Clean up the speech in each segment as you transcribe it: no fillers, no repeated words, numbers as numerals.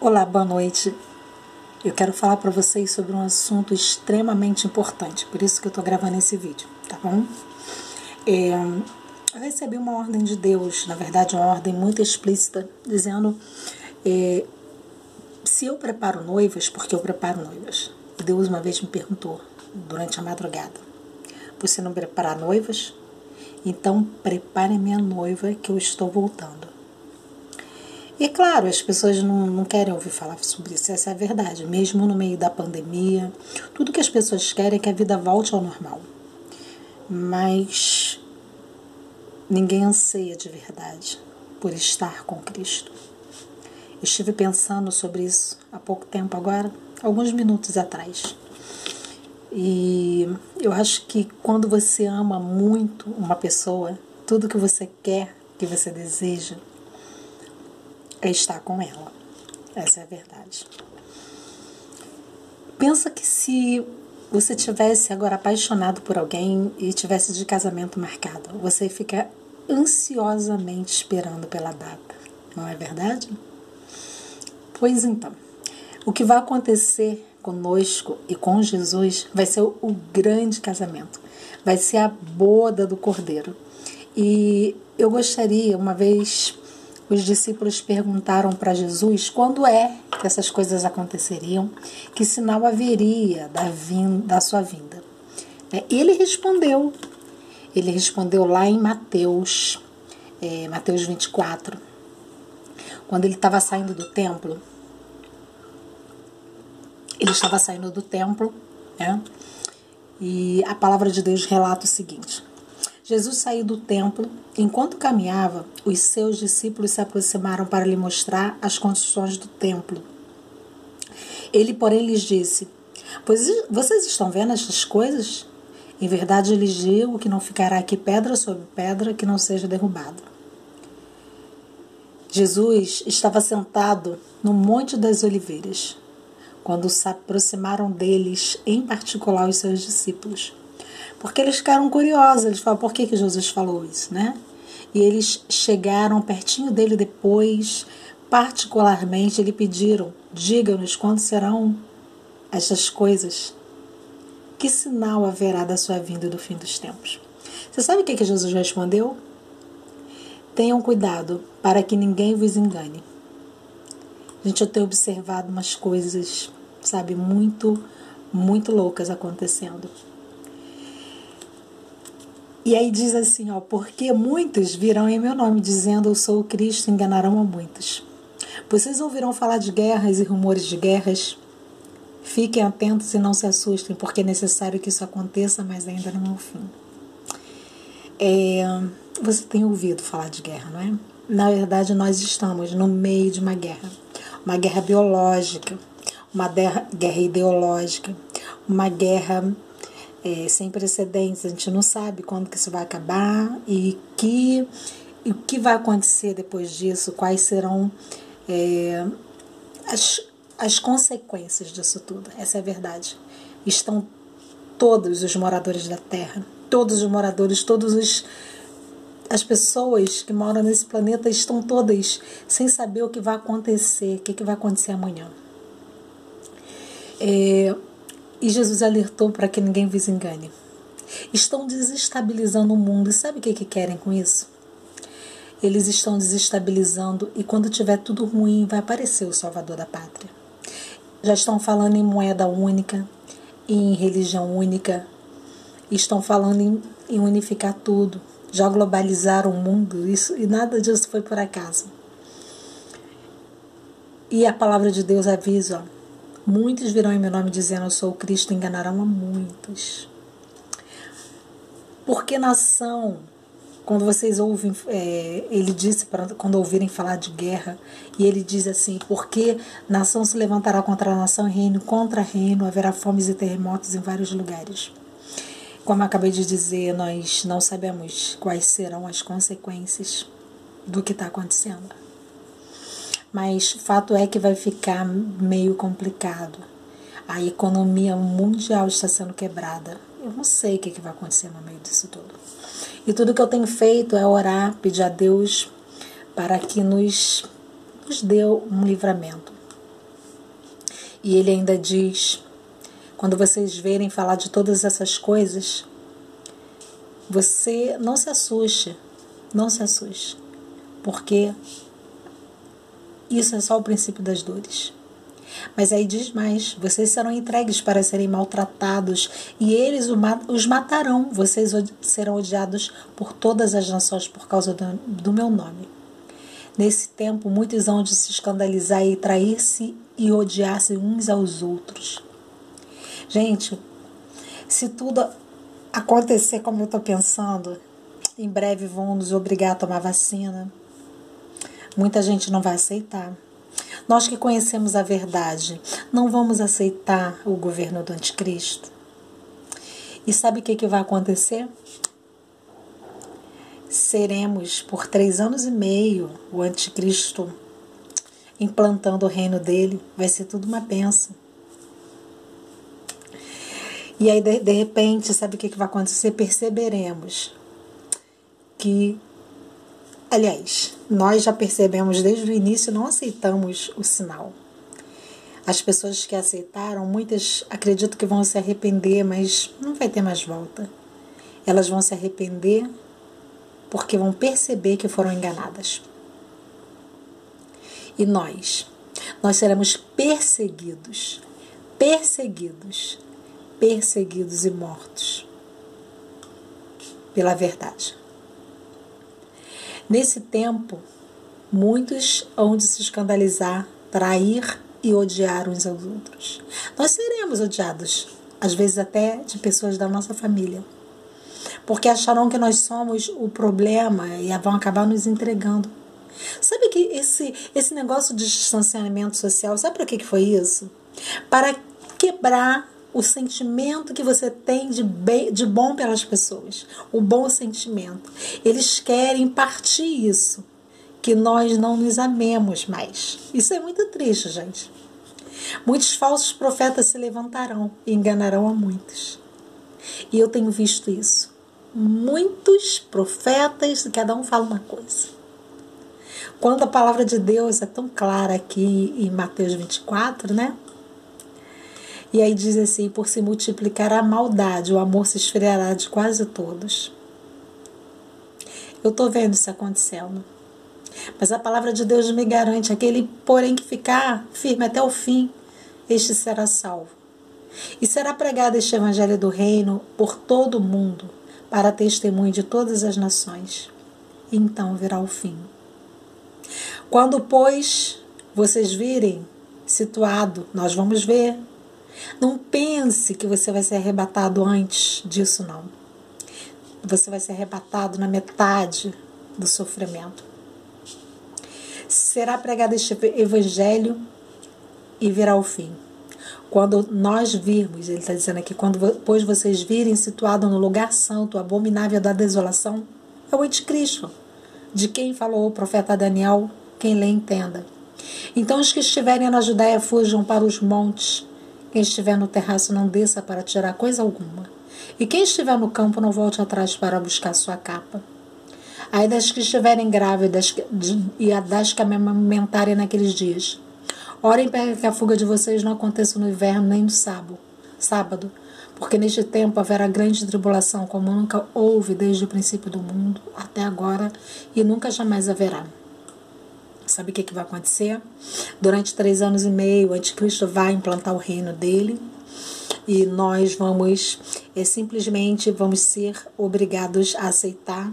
Olá, boa noite. Eu quero falar para vocês sobre um assunto extremamente importante, por isso que eu estou gravando esse vídeo, tá bom? Eu recebi uma ordem de Deus, na verdade uma ordem muito explícita, dizendo se eu preparo noivas, porque eu preparo noivas. E Deus uma vez me perguntou, durante a madrugada, você não prepara noivas? Então prepare minha noiva que eu estou voltando. E claro, as pessoas não querem ouvir falar sobre isso, essa é a verdade. Mesmo no meio da pandemia, tudo que as pessoas querem é que a vida volte ao normal. Mas ninguém anseia de verdade por estar com Cristo. Eu estive pensando sobre isso há pouco tempo agora, alguns minutos atrás. E eu acho que quando você ama muito uma pessoa, tudo que você quer, que você deseja, é estar com ela. Essa é a verdade. Pensa que se você tivesse agora apaixonado por alguém e tivesse de casamento marcado, você fica ansiosamente esperando pela data. Não é verdade? Pois então, o que vai acontecer conosco e com Jesus vai ser o grande casamento. Vai ser a boda do Cordeiro. E eu gostaria, uma vez, os discípulos perguntaram para Jesus quando é que essas coisas aconteceriam, que sinal haveria da sua vinda. Ele respondeu lá em Mateus 24, quando ele estava saindo do templo. Ele estava saindo do templo, e a palavra de Deus relata o seguinte: Jesus saiu do templo. Enquanto caminhava, os seus discípulos se aproximaram para lhe mostrar as condições do templo. Ele, porém, lhes disse: pois vocês estão vendo estas coisas? Em verdade, lhes digo que não ficará aqui pedra sobre pedra que não seja derrubado. Jesus estava sentado no Monte das Oliveiras, quando se aproximaram deles, em particular os seus discípulos. Porque eles ficaram curiosos, eles falaram, por que Jesus falou isso, né? E eles chegaram pertinho dele depois, particularmente, lhe pediram, diga-nos quando serão estas coisas. Que sinal haverá da sua vinda e do fim dos tempos? Você sabe o que Jesus respondeu? Tenham cuidado para que ninguém vos engane. Gente, eu tenho observado umas coisas, sabe, muito, muito loucas acontecendo. E aí diz assim, porque muitos virão em meu nome, dizendo eu sou o Cristo, e enganarão a muitos. Vocês ouvirão falar de guerras e rumores de guerras. Fiquem atentos e não se assustem, porque é necessário que isso aconteça, mas ainda não é o fim. Você tem ouvido falar de guerra, não é? Na verdade, nós estamos no meio de uma guerra biológica, uma guerra ideológica, uma guerra sem precedentes. A gente não sabe quando que isso vai acabar e o que vai acontecer depois disso, quais serão as consequências disso tudo. Essa é a verdade. Estão todos os moradores da Terra, todos os moradores, as pessoas que moram nesse planeta estão todas sem saber o que vai acontecer, o que vai acontecer amanhã. E Jesus alertou para que ninguém vos engane. Estão desestabilizando o mundo. E sabe o que querem com isso? Eles estão desestabilizando e quando tiver tudo ruim vai aparecer o Salvador da Pátria. Já estão falando em moeda única, em religião única. Estão falando em unificar tudo. Já globalizaram o mundo e nada disso foi por acaso. E a palavra de Deus avisa, muitos virão em meu nome dizendo eu sou o Cristo, enganarão a muitos. Porque nação, quando vocês ouvem, ele disse, quando ouvirem falar de guerra, e ele diz assim, porque nação se levantará contra a nação e reino contra reino, haverá fomes e terremotos em vários lugares. Como eu acabei de dizer, nós não sabemos quais serão as consequências do que está acontecendo. Mas o fato é que vai ficar meio complicado. A economia mundial está sendo quebrada. Eu não sei o que vai acontecer no meio disso tudo. E tudo que eu tenho feito é orar, pedir a Deus para que nos dê um livramento. E ele ainda diz, quando vocês verem falar de todas essas coisas, você não se assuste, não se assuste, porque isso é só o princípio das dores. Mas aí diz mais, vocês serão entregues para serem maltratados e eles os matarão. Vocês serão odiados por todas as nações por causa do meu nome. Nesse tempo, muitos hão de se escandalizar e trair-se e odiar-se uns aos outros. Gente, se tudo acontecer como eu estou pensando, em breve vão nos obrigar a tomar vacina. Muita gente não vai aceitar. Nós que conhecemos a verdade, não vamos aceitar o governo do anticristo. E sabe o que vai acontecer? Seremos, por 3 anos e meio, o anticristo implantando o reino dele. Vai ser tudo uma bênção. E aí, de repente, sabe o que vai acontecer? Perceberemos que, aliás, nós já percebemos desde o início e não aceitamos o sinal. As pessoas que aceitaram, muitas acredito que vão se arrepender, mas não vai ter mais volta. Elas vão se arrepender porque vão perceber que foram enganadas. E nós seremos perseguidos e mortos pela verdade. Nesse tempo, muitos hão de se escandalizar, trair e odiar uns aos outros. Nós seremos odiados, às vezes até de pessoas da nossa família, porque acharão que nós somos o problema e vão acabar nos entregando. Sabe que esse negócio de distanciamento social, sabe para que foi isso? Para quebrar o sentimento que você tem de bom pelas pessoas, o bom sentimento. Eles querem partir isso, que nós não nos amemos mais. Isso é muito triste, gente. Muitos falsos profetas se levantarão e enganarão a muitos. E eu tenho visto isso. Muitos profetas, cada um fala uma coisa. Quando a palavra de Deus é tão clara aqui em Mateus 24, né? E aí diz assim, por se multiplicar a maldade, o amor se esfriará de quase todos. Eu estou vendo isso acontecendo. Mas a palavra de Deus me garante, aquele, porém, que ficar firme até o fim, este será salvo. E será pregado este evangelho do reino por todo o mundo, para testemunho de todas as nações. E então virá o fim. Quando, pois, vocês virem situado, nós vamos ver. Não pense que você vai ser arrebatado antes disso, não. Você vai ser arrebatado na metade do sofrimento. Será pregado este evangelho e virá o fim. Quando nós virmos, ele está dizendo aqui, quando pois vocês virem situado no lugar santo, abominável da desolação, é o anticristo, de quem falou o profeta Daniel, quem lê entenda. Então os que estiverem na Judéia fujam para os montes, quem estiver no terraço não desça para tirar coisa alguma, e quem estiver no campo não volte atrás para buscar sua capa. Aí das que estiverem grávidas e das que amamentarem naqueles dias, orem para que a fuga de vocês não aconteça no inverno nem no sábado, porque neste tempo haverá grande tribulação, como nunca houve desde o princípio do mundo até agora, e nunca jamais haverá. Sabe o que vai acontecer? Durante 3 anos e meio, o anticristo vai implantar o reino dele, e nós simplesmente vamos ser obrigados a aceitar.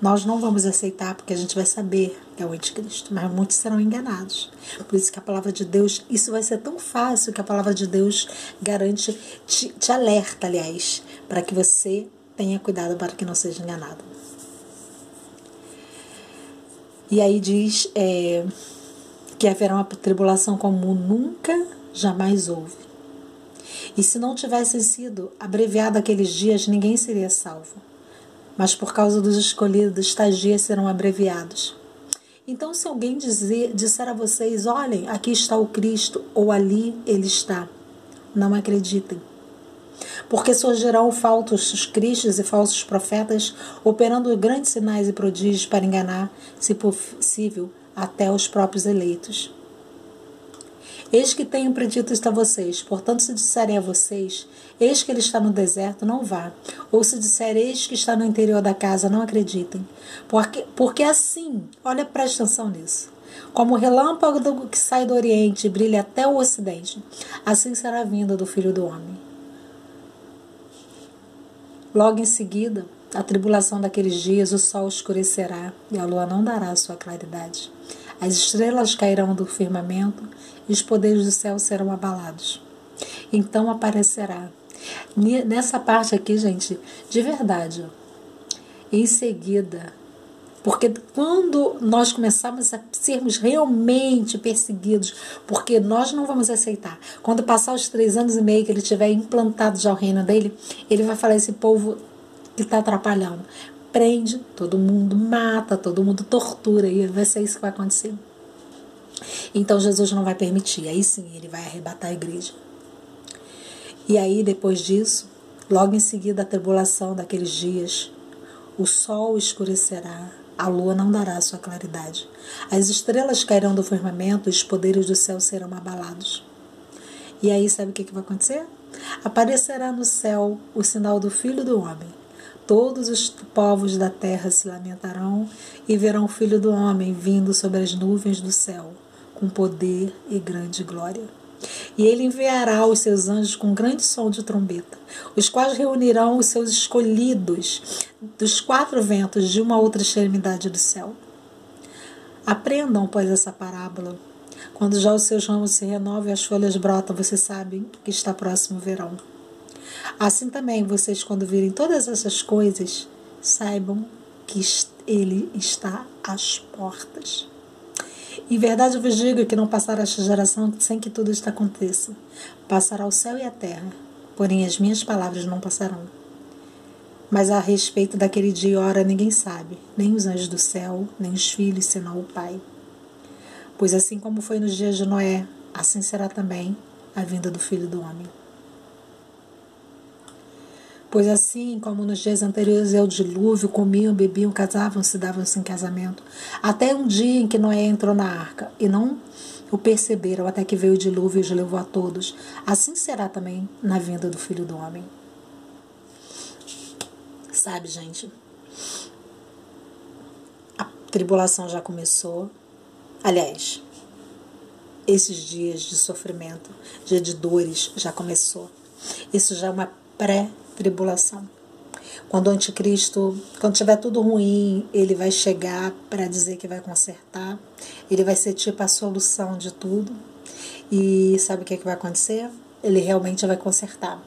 Nós não vamos aceitar porque a gente vai saber que é o anticristo, mas muitos serão enganados. Por isso que a palavra de Deus, isso vai ser tão fácil que a palavra de Deus garante, te alerta, aliás, para que você tenha cuidado para que não seja enganado. E aí diz que haverá uma tribulação como nunca, jamais houve. E se não tivessem sido abreviados aqueles dias, ninguém seria salvo. Mas por causa dos escolhidos, tais dias serão abreviados. Então, se alguém disser a vocês, olhem, aqui está o Cristo, ou ali ele está, não acreditem. Porque surgirão falsos cristos e falsos profetas, operando grandes sinais e prodígios para enganar, se possível, até os próprios eleitos. Eis que tenho predito isto a vocês. Portanto, se disserem a vocês, eis que ele está no deserto, não vá. Ou se disser, eis que está no interior da casa, não acreditem. Porque assim, olha, preste atenção nisso. Como o relâmpago que sai do Oriente e brilha até o Ocidente, assim será a vinda do Filho do Homem. Logo em seguida, a tribulação daqueles dias, o sol escurecerá e a lua não dará sua claridade. As estrelas cairão do firmamento e os poderes do céu serão abalados. Então aparecerá. Nessa parte aqui, gente, de verdade, em seguida, porque quando nós começarmos a sermos realmente perseguidos, porque nós não vamos aceitar, quando passar os 3 anos e meio que ele tiver implantado já o reino dele, ele vai falar: esse povo que está atrapalhando, prende todo mundo, mata todo mundo, tortura, e vai ser isso que vai acontecer. Então Jesus não vai permitir, aí sim ele vai arrebatar a igreja. E aí depois disso, logo em seguida a tribulação daqueles dias, o sol escurecerá, a lua não dará sua claridade, as estrelas cairão do firmamento e os poderes do céu serão abalados. E aí sabe o que vai acontecer? Aparecerá no céu o sinal do Filho do Homem. Todos os povos da terra se lamentarão e verão o Filho do Homem vindo sobre as nuvens do céu, com poder e grande glória. E ele enviará os seus anjos com grande som de trombeta, os quais reunirão os seus escolhidos dos 4 ventos de uma outra extremidade do céu. Aprendam, pois, essa parábola. Quando já os seus ramos se renovam e as folhas brotam, vocês sabem que está próximo o verão. Assim também, vocês, quando virem todas essas coisas, saibam que ele está às portas. Em verdade eu vos digo que não passará esta geração sem que tudo isto aconteça. Passará o céu e a terra, porém as minhas palavras não passarão. Mas a respeito daquele dia e hora ninguém sabe, nem os anjos do céu, nem os filhos, senão o Pai. Pois assim como foi nos dias de Noé, assim será também a vinda do Filho do Homem. Pois assim como nos dias anteriores ao dilúvio, comiam, bebiam, casavam-se, davam-se em casamento, até um dia em que Noé entrou na arca, e não o perceberam até que veio o dilúvio e os levou a todos. Assim será também na vinda do Filho do Homem. Sabe, gente, a tribulação já começou. Aliás, esses dias de sofrimento, dia de dores, já começou. Isso já é uma pré-tribulação. Quando o anticristo, quando tiver tudo ruim, ele vai chegar para dizer que vai consertar. Ele vai ser tipo a solução de tudo. E sabe o que vai acontecer? Ele realmente vai consertar.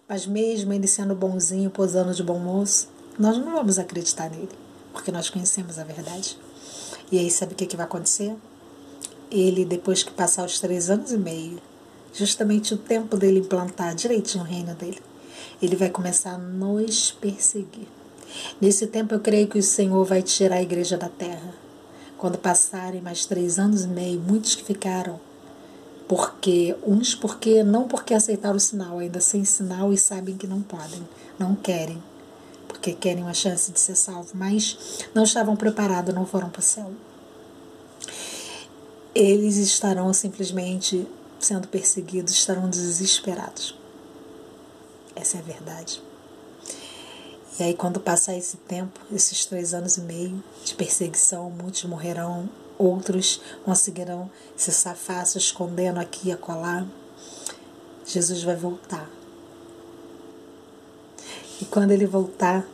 Mas mesmo ele sendo bonzinho, posando de bom moço, nós não vamos acreditar nele, porque nós conhecemos a verdade. E aí sabe o que vai acontecer? Ele, depois que passar os 3 anos e meio, justamente o tempo dele implantar direitinho o reino dele, ele vai começar a nos perseguir. Nesse tempo eu creio que o Senhor vai tirar a igreja da terra. Quando passarem mais 3 anos e meio, muitos que ficaram, porque não porque aceitaram o sinal, ainda sem sinal, e sabem que não podem, não querem, porque querem uma chance de ser salvo, mas não estavam preparados, não foram para o céu. Eles estarão simplesmente sendo perseguidos, estarão desesperados. Essa é a verdade. E aí, quando passar esse tempo, esses 3 anos e meio de perseguição, muitos morrerão, outros conseguirão se safar, se escondendo aqui e acolá. Jesus vai voltar. E quando ele voltar,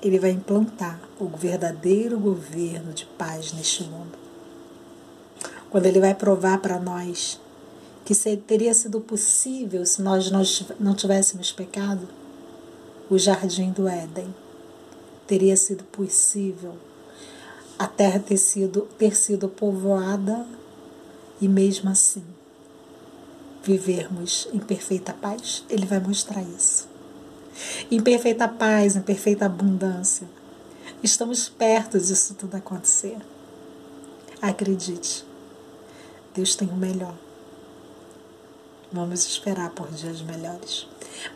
ele vai implantar o verdadeiro governo de paz neste mundo. Quando ele vai provar para nós que teria sido possível, se nós não tivéssemos pecado, o jardim do Éden. Teria sido possível a terra ter sido povoada e mesmo assim vivermos em perfeita paz. Ele vai mostrar isso. Em perfeita paz, em perfeita abundância. Estamos perto disso tudo acontecer. Acredite, Deus tem o melhor. Vamos esperar por dias melhores.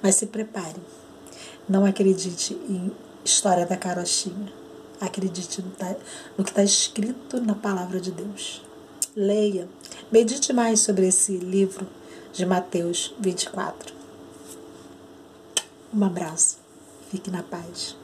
Mas se prepare. Não acredite em história da carochinha. Acredite no que está escrito na palavra de Deus. leia, medite mais sobre esse livro de Mateus 24. Um abraço. Fique na paz.